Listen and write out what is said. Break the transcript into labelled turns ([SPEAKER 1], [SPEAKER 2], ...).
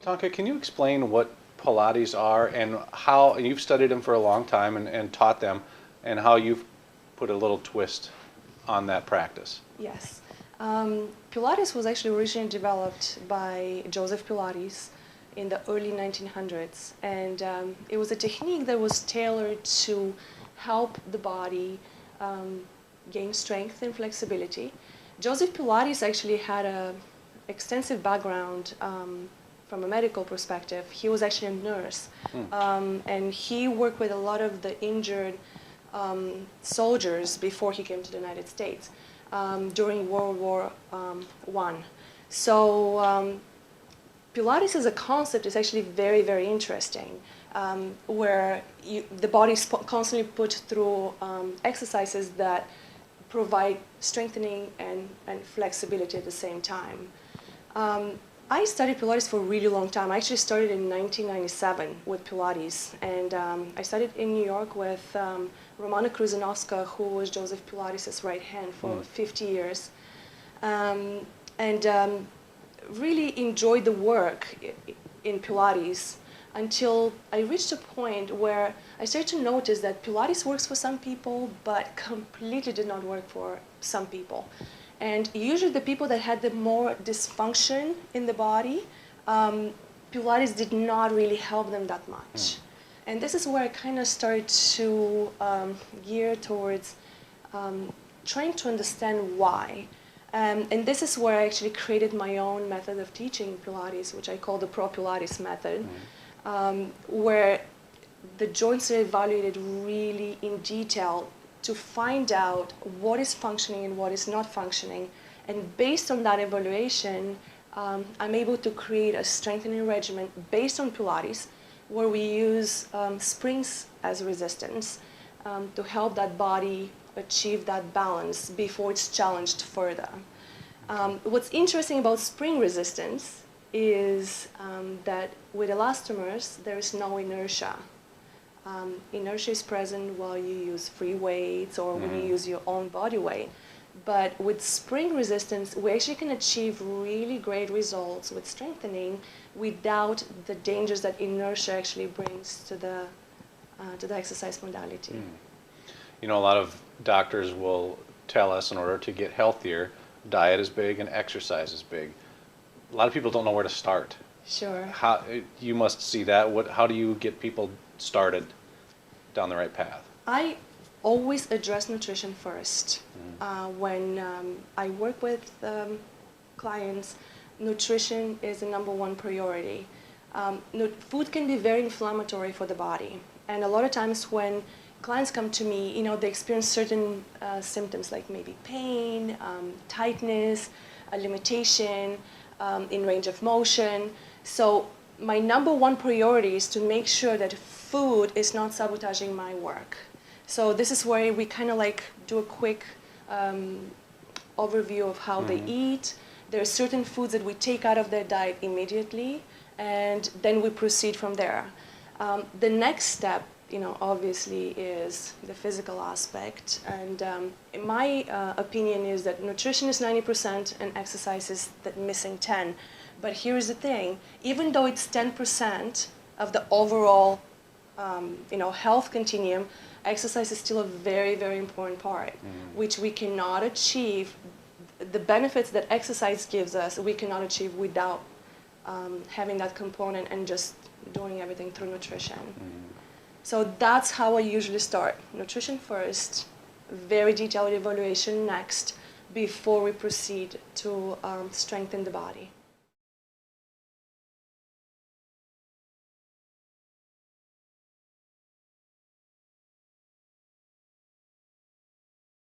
[SPEAKER 1] Tonka, can you explain what Pilates are and how, and you've studied them for a long time and taught them, and how you've put a little twist on that practice?
[SPEAKER 2] Yes. Pilates was actually originally developed by Joseph Pilates in the early 1900s, and it was a technique that was tailored to help the body gain strength and flexibility. Joseph Pilates actually had an extensive background from a medical perspective. He was actually a nurse, and he worked with a lot of the injured soldiers before he came to the United States during World War I. So Pilates as a concept is actually very, very interesting, where the body is constantly put through exercises that provide strengthening and flexibility at the same time. I studied Pilates for a really long time. I actually started in 1997 with Pilates, and I studied in New York with Romana Kruzanowska, who was Joseph Pilates' right hand for 50 years, and really enjoyed the work in Pilates until I reached a point where I started to notice that Pilates works for some people, but completely did not work for some people. And usually the people that had the more dysfunction in the body, Pilates did not really help them that much. And this is where I kind of started to gear towards trying to understand why. And this is where I actually created my own method of teaching Pilates, which I call the Pro Pilates method, where the joints are evaluated really in detail to find out what is functioning and what is not functioning. And based on that evaluation, I'm able to create a strengthening regimen based on Pilates, where we use springs as resistance to help that body achieve that balance before it's challenged further. What's interesting about spring resistance is that with elastomers, there is no inertia. Inertia is present while you use free weights or when you use your own body weight. But with spring resistance, we actually can achieve really great results with strengthening without the dangers that inertia actually brings to the exercise modality.
[SPEAKER 1] You know, a lot of doctors will tell us in order to get healthier, diet is big and exercise is big. A lot of people don't know where to start.
[SPEAKER 2] Sure.
[SPEAKER 1] How, you must see that. How do you get people started down the right path?
[SPEAKER 2] I always address nutrition first. When I work with clients, nutrition is the #1 priority. Food can be very inflammatory for the body, and a lot of times when clients come to me, you know, they experience certain symptoms like maybe pain, tightness, a limitation in range of motion. So my #1 priority is to make sure that food is not sabotaging my work. So this is where we kind of like do a quick overview of how they eat. There are certain foods that we take out of their diet immediately, and then we proceed from there. The next step, you know, obviously is the physical aspect. And my opinion is that nutrition is 90% and exercise is that missing 10. But here's the thing, even though it's 10% of the overall health continuum, exercise is still a very, very important part, which we cannot achieve. The benefits that exercise gives us, we cannot achieve without having that component and just doing everything through nutrition. So that's how I usually start. Nutrition first, very detailed evaluation next, before we proceed to strengthen the body.